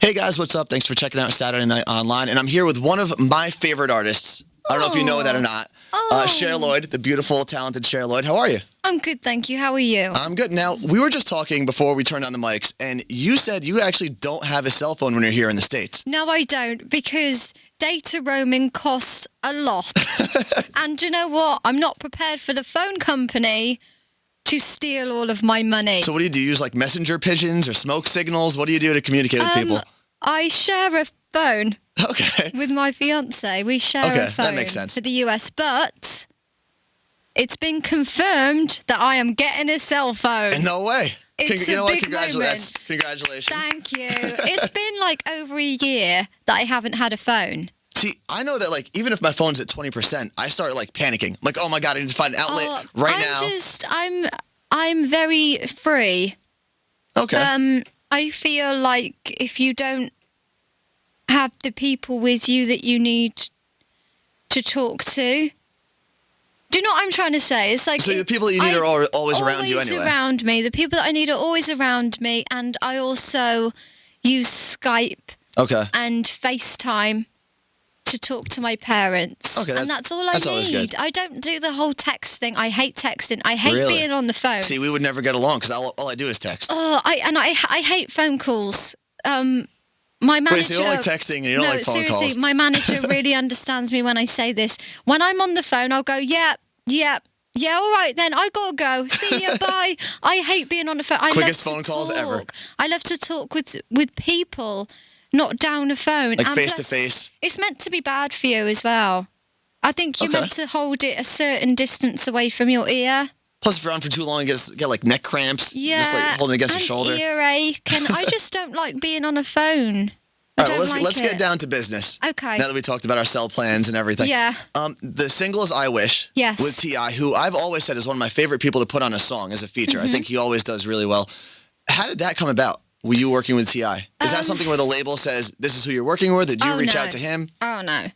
Hey guys, what's up? Thanks for checking out Saturday Night Online. And I'm here with one of my favorite artists. I don't know if you know that or not. Cher Lloyd, the beautiful, talented Cher Lloyd. How are you? I'm good, thank you. How are you? I'm good. Now, we were just talking before we turned on the mics, and you said you actually don't have a cell phone when you're here in the States. No, I don't, because data roaming costs a lot. And you know what? I'm not prepared for the phone company to steal all of my money. So what do? You use like messenger pigeons or smoke signals? What do you do to communicate with people? I share a phone. Okay. With my fiancé. We share a phone that makes sense. to the US, but it's been confirmed that I am getting a cell phone. No way. It's you know a what? big moment. Congratulations. Thank you. It's been like over a year that I haven't had a phone. See, I know that like even if my phone's at 20%, I start like panicking. Like, oh my God, I need to find an outlet now. I'm very free. Okay. I feel like if you don't have the people with you that you need to talk to, do you know what I'm trying to say? It's like so the people that you need are always around you anyway. Always around me. The people that I need are always around me, and I also use Skype and FaceTime to talk to my parents. Okay, and that's all I that's need. Always good. I don't do the whole text thing. I hate texting. I hate being on the phone. See, we would never get along because all I do is text. Oh, I hate phone calls. My manager. Wait, so you don't like texting and you don't like phone calls? No, seriously, my manager really understands me when I say this. When I'm on the phone, I'll go, yeah, all right then, I gotta go. See ya, bye. I hate being on the phone. Quickest phone calls ever. I love to talk with people, not down the phone. Like face to face. It's meant to be bad for you as well. I think you're meant to hold it a certain distance away from your ear. Plus, if you're on for too long, you get like neck cramps. Yeah, just like holding it against your shoulder. Earache. I just don't like being on a phone. All right, let's get down to business. Okay. Now that we talked about our cell plans and everything. Yeah. The single is "I Wish." Yes. With T.I., who I've always said is one of my favorite people to put on a song as a feature. I think he always does really well. How did that come about? Were you working with T.I.? Is that something where the label says this is who you're working with? Did you reach out to him? Oh no.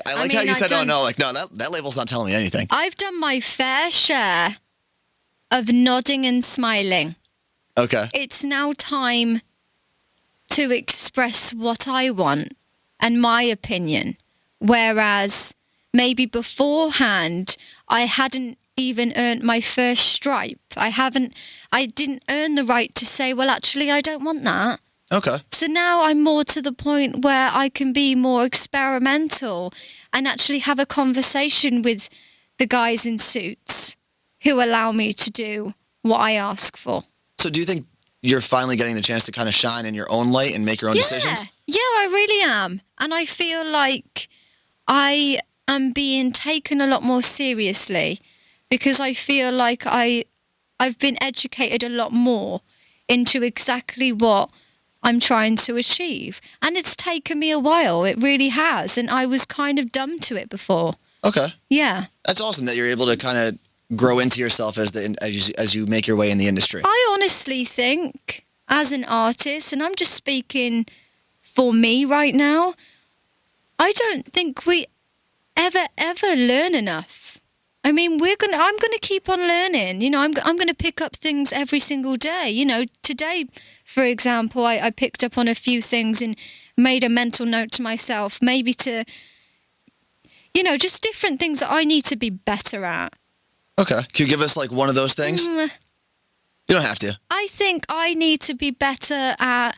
I like how you said, "Oh no," like no, that label's not telling me anything. I've done my fair share of nodding and smiling. Okay. It's now time to express what I want and my opinion. Whereas maybe beforehand, I hadn't even earned my first stripe. I didn't earn the right to say, well, actually, I don't want that. Okay. So now I'm more to the point where I can be more experimental and actually have a conversation with the guys in suits who allow me to do what I ask for. So do you think you're finally getting the chance to kind of shine in your own light and make your own decisions? Yeah, I really am. And I feel like I am being taken a lot more seriously because I feel like I've been educated a lot more into exactly what I'm trying to achieve. And it's taken me a while. It really has. And I was kind of dumb to it before. Okay. Yeah. That's awesome that you're able to kind of grow into yourself as you make your way in the industry. I honestly think, as an artist, and I'm just speaking for me right now, I don't think we ever learn enough. I mean, I'm gonna keep on learning. You know, I'm gonna pick up things every single day. You know, today, for example, I picked up on a few things and made a mental note to myself, maybe to, you know, just different things that I need to be better at. Okay. Can you give us like one of those things? You don't have to. I think I need to be better at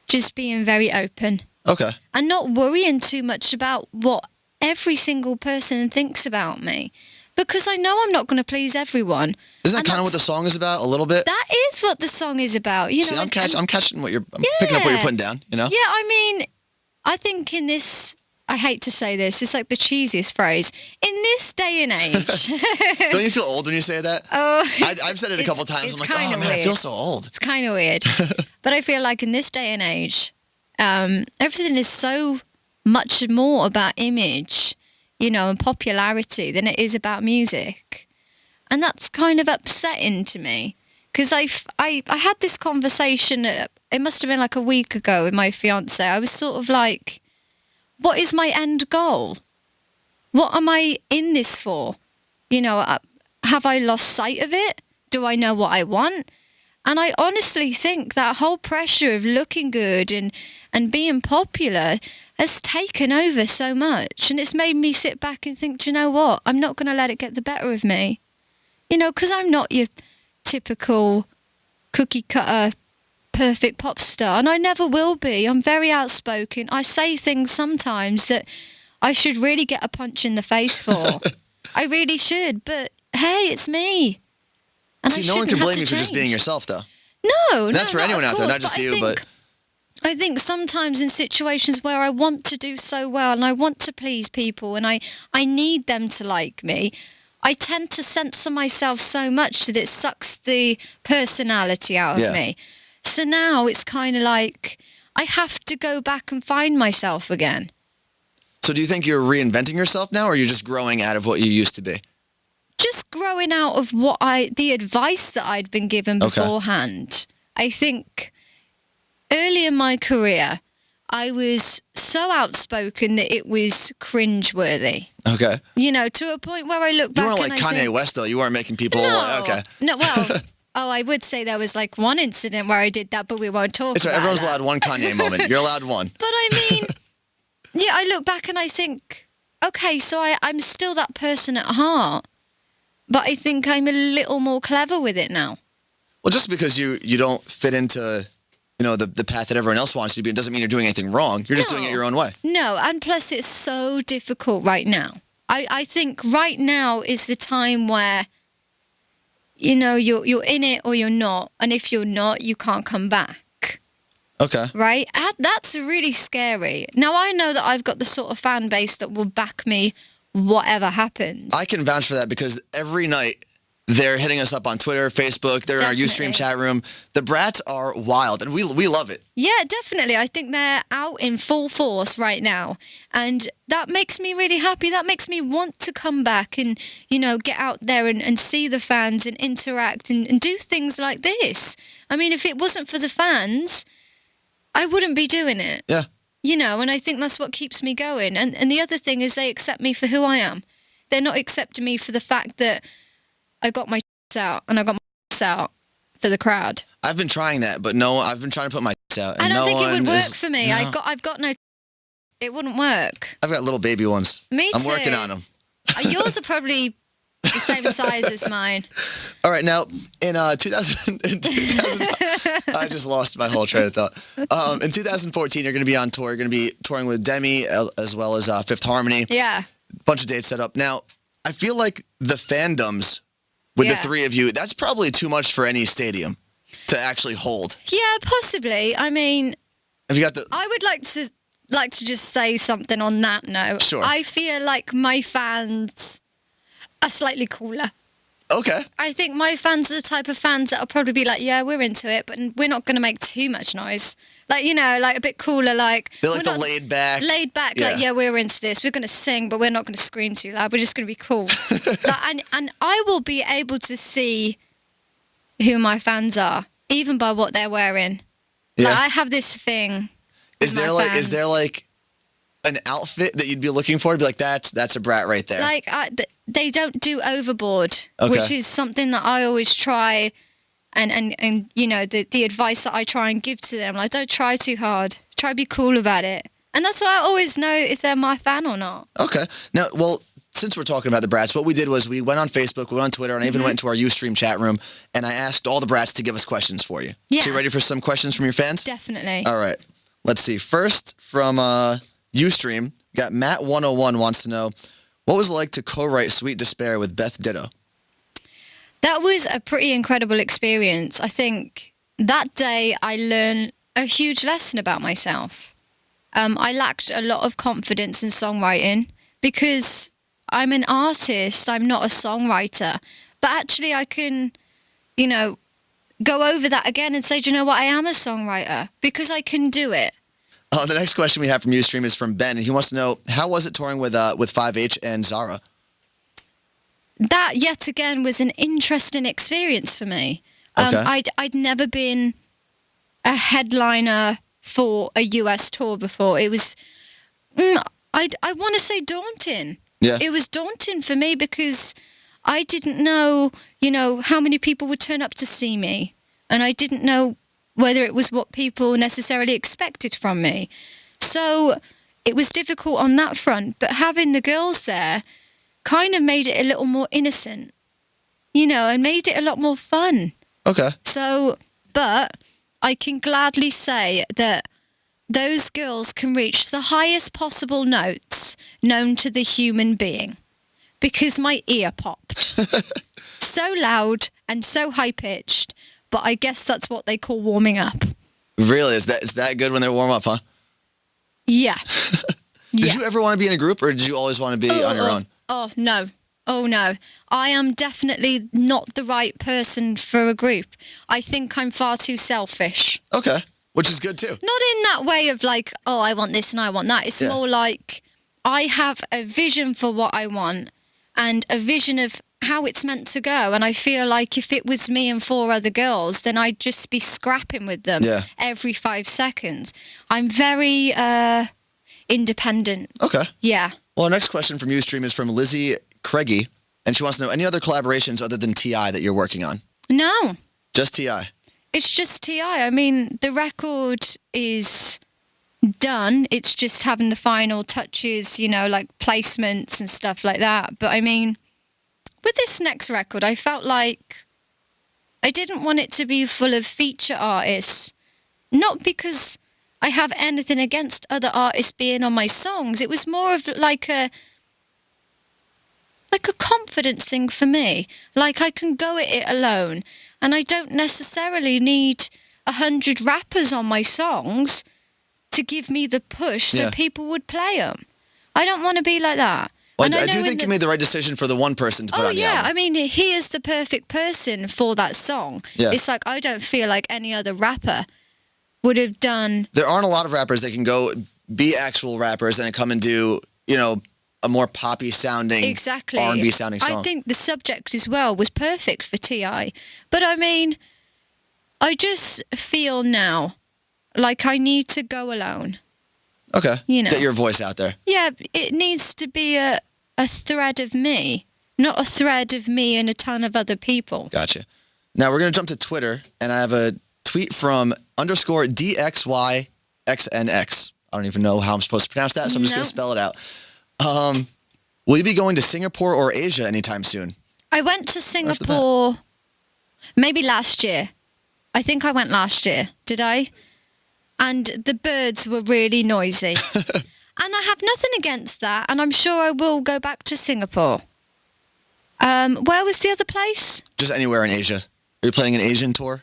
just being very open. Okay. And not worrying too much about what every single person thinks about me. Because I know I'm not going to please everyone. Isn't that kind of what the song is about a little bit? That is what the song is about. You know, I'm catching what I'm picking up what you're putting down, you know? Yeah, I mean, I think in this, I hate to say this, it's like the cheesiest phrase. In this day and age. Don't you feel old when you say that? Oh. I've said it a couple times. I'm like, oh man, weird. I feel so old. It's kind of weird. But I feel like in this day and age, everything is so much more about image, you know, and popularity than it is about music. And that's kind of upsetting to me. Because I had this conversation, it must have been like a week ago with my fiancé. I was sort of like, what is my end goal? What am I in this for? You know, have I lost sight of it? Do I know what I want? And I honestly think that whole pressure of looking good and being popular has taken over so much. And it's made me sit back and think, do you know what? I'm not going to let it get the better of me. You know, because I'm not your typical cookie cutter perfect pop star. And I never will be. I'm very outspoken. I say things sometimes that I should really get a punch in the face for. I really should. But hey, it's me. And See, no one can blame you for just being yourself, though. No, That's for anyone out there, not just you, but... I think sometimes in situations where I want to do so well and I want to please people and I need them to like me, I tend to censor myself so much that it sucks the personality out of me. So now it's kind of like I have to go back and find myself again. So do you think you're reinventing yourself now, or you're just growing out of what you used to be? Just growing out of the advice that I'd been given beforehand. I think early in my career, I was so outspoken that it was cringeworthy. Okay. You know, to a point where I look back and you weren't like Kanye West, though. You weren't making people okay. No, well, I would say there was like one incident where I did that, but we won't talk about everyone's that. allowed one Kanye moment. You're allowed one. But I mean, yeah, I look back and I think, okay, so I'm still that person at heart. But I think I'm a little more clever with it now. Well, just because you don't fit into, the path that everyone else wants you to be, it doesn't mean you're doing anything wrong. You're just doing it your own way. No, and plus it's so difficult right now. I think right now is the time where, you're in it or you're not. And if you're not, you can't come back. Okay. Right? That's really scary. Now, I know that I've got the sort of fan base that will back me whatever happens. I can vouch for that because every night they're hitting us up on Twitter, Facebook, they're in our Ustream chat room. The brats are wild, and we love it. Yeah, definitely. I think they're out in full force right now, and that makes me really happy. That makes me want to come back and, get out there and see the fans and interact and do things like this. I mean, if it wasn't for the fans, I wouldn't be doing it. Yeah. And I think that's what keeps me going. And the other thing is they accept me for who I am. They're not accepting me for the fact that I got my out and I got my out for the crowd. I've been trying that, but no, I've been trying to put my out. And I don't think it would work for me. No. I've got no. It wouldn't work. I've got little baby ones. Me too. I'm working on them. Yours are probably the same size as mine. All right, now in 2000, I just lost my whole train of thought. In 2014, you're going to be on tour. You're going to be touring with Demi as well as Fifth Harmony. Yeah. Bunch of dates set up. Now, I feel like the fandoms with the three of you, that's probably too much for any stadium to actually hold. Yeah, possibly. I mean, have you got the? I would like to just say something on that note. Sure. I feel like my fans are slightly cooler. Okay. I think my fans are the type of fans that'll probably be like, yeah, we're into it, but we're not going to make too much noise. Like, like a bit cooler, like... They're like the laid back. Laid back, like, yeah, we're into this. We're going to sing, but we're not going to scream too loud. We're just going to be cool. and I will be able to see who my fans are, even by what they're wearing. Yeah. Like, I have this thing. Is there like an outfit that you'd be looking for to be like, that's a brat right there? Like, they don't do overboard, okay. which is something that I always try, and the advice that I try and give to them, like, don't try too hard. Try to be cool about it. And that's how I always know if they're my fan or not. Okay. Now, well, since we're talking about the brats, what we did was we went on Facebook, we went on Twitter, and I even went into our Ustream chat room, and I asked all the brats to give us questions for you. Yeah. So you ready for some questions from your fans? Definitely. All right. Let's see. First, from Ustream, we got Matt101 wants to know, what was it like to co-write Sweet Despair with Beth Ditto? That was a pretty incredible experience. I think that day I learned a huge lesson about myself. I lacked a lot of confidence in songwriting because I'm an artist, I'm not a songwriter. But actually I can, go over that again and say, do you know what, I am a songwriter because I can do it. The next question we have from Ustream is from Ben, and he wants to know, how was it touring with 5H and Zara? That, yet again, was an interesting experience for me. Okay. I'd never been a headliner for a US tour before. It was, I want to say daunting. Yeah. It was daunting for me because I didn't know, how many people would turn up to see me. and I didn't know whether it was what people necessarily expected from me. So it was difficult on that front, but having the girls there kind of made it a little more innocent, and made it a lot more fun. Okay. So, but I can gladly say that those girls can reach the highest possible notes known to the human being, because my ear popped. So loud and so high-pitched, but I guess that's what they call warming up. Really? Is that good when they warm up, huh? Yeah. Did you ever want to be in a group, or did you always want to be on your own? Oh, no. Oh, no. I am definitely not the right person for a group. I think I'm far too selfish. Okay. Which is good, too. Not in that way of like, oh, I want this and I want that. It's more like I have a vision for what I want and a vision of how it's meant to go. And I feel like if it was me and 4 other girls, then I'd just be scrapping with them every 5 seconds. I'm very independent. Okay. Yeah. Well, our next question from Ustream is from Lizzie Craigie, and she wants to know any other collaborations other than T.I. that you're working on? No. Just T.I.? It's just T.I. I mean, the record is done. It's just having the final touches, like placements and stuff like that. But I mean, with this next record, I felt like I didn't want it to be full of feature artists. Not because I have anything against other artists being on my songs. It was more of like a confidence thing for me. Like I can go at it alone, and I don't necessarily need 100 rappers on my songs to give me the push so people would play them. I don't want to be like that. Well, I do think you made the right decision for the one person to put on the album. I mean, he is the perfect person for that song. Yeah. It's like I don't feel like any other rapper would have done. There aren't a lot of rappers that can go be actual rappers and come and do, a more poppy sounding, R&B sounding song. I think the subject as well was perfect for T.I. But I mean, I just feel now like I need to go alone. Okay. Get your voice out there. Yeah, it needs to be a thread of me, not a thread of me and a ton of other people. Gotcha. Now we're going to jump to Twitter, and I have a tweet from _DXYXNX. I don't even know how I'm supposed to pronounce that, so I'm just going to spell it out. Will you be going to Singapore or Asia anytime soon? I went to Singapore maybe last year. I think I went last year. Did I? And the birds were really noisy. And I have nothing against that, and I'm sure I will go back to Singapore. Where was the other place? Just anywhere in Asia. Are you playing an Asian tour?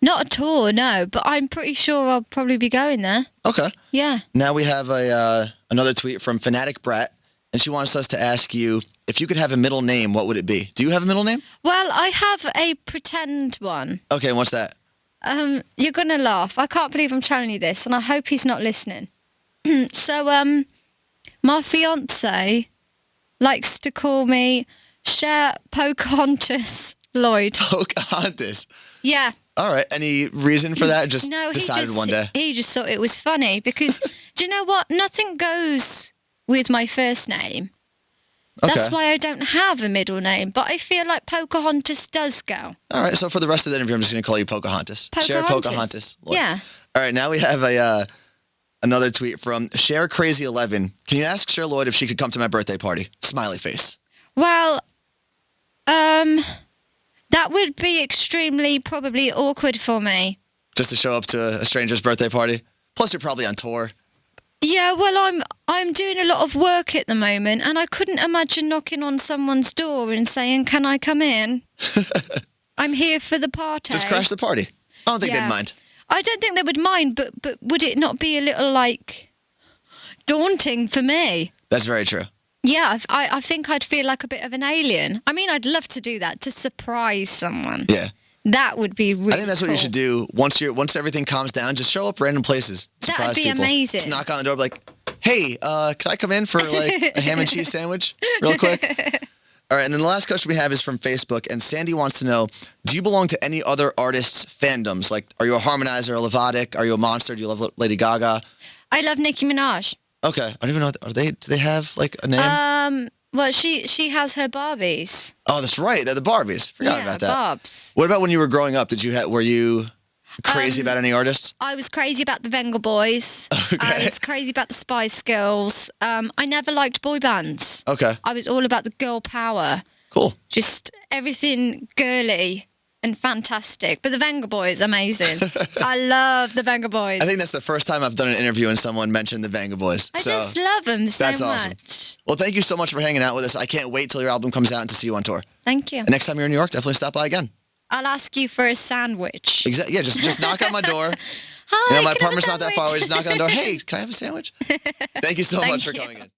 Not a tour, no, but I'm pretty sure I'll probably be going there. Okay. Yeah. Now we have another tweet from Fanatic Brat, and she wants us to ask you, if you could have a middle name, what would it be? Do you have a middle name? Well, I have a pretend one. Okay, and what's that? You're going to laugh. I can't believe I'm telling you this, and I hope he's not listening. So, my fiancé likes to call me Cher Lloyd. Pocahontas? Yeah. All right. Any reason for that? Just decided one day? He just thought it was funny because, do you know what? Nothing goes with my first name. Okay. That's why I don't have a middle name, but I feel like Pocahontas does go. All right. So for the rest of the interview, I'm just going to call you Pocahontas. Cher Pocahontas. Lloyd. Yeah. All right. Now we have another tweet from Cher Crazy 11. Can you ask Cher Lloyd if she could come to my birthday party? Smiley face. Well, that would be extremely probably awkward for me. Just to show up to a stranger's birthday party? Plus, you're probably on tour. Yeah, well, I'm doing a lot of work at the moment, and I couldn't imagine knocking on someone's door and saying, "Can I come in?" I'm here for the party. Just crash the party. I don't think they'd mind. I don't think they would mind, but would it not be a little, daunting for me? That's very true. Yeah, I think I'd feel like a bit of an alien. I mean, I'd love to do that, to surprise someone. Yeah. That would be really I think that's what you should do. Once everything calms down, just show up random places. Surprise That'd be people. amazing. Just knock on the door, be like, "Hey, can I come in for a ham and cheese sandwich real quick?" All right, and then the last question we have is from Facebook, and Sandy wants to know, do you belong to any other artists' fandoms? Like, are you a Harmonizer, a Levotic? Are you a Monster? Do you love Lady Gaga? I love Nicki Minaj. Okay, I don't even know. Do they have a name? Well, she has her Barbies. Oh, that's right. They're the Barbies. Forgot Yeah, about that. Barbs. What about when you were growing up? Were you crazy Um, about any artists? I was crazy about the Venga Boys. I Okay. was crazy about the Spice Girls. I never liked boy bands. Okay. I was all about the girl power. Cool. Just everything girly and fantastic. But the Venga Boys, amazing. I love the Venga Boys. I think that's the first time I've done an interview and someone mentioned the Venga Boys. I just love them so that's awesome. much. Well, thank you so much for hanging out with us. I can't wait till your album comes out and to see you on tour. Thank you. And next time you're in New York, definitely stop by again. I'll ask you for a sandwich. Exactly. Yeah, just knock on my door. Hi, My can I have a apartment's not that far away. sandwich? Just knock on the door. Hey, can I have a sandwich? Thank you so Thank much for you. coming in.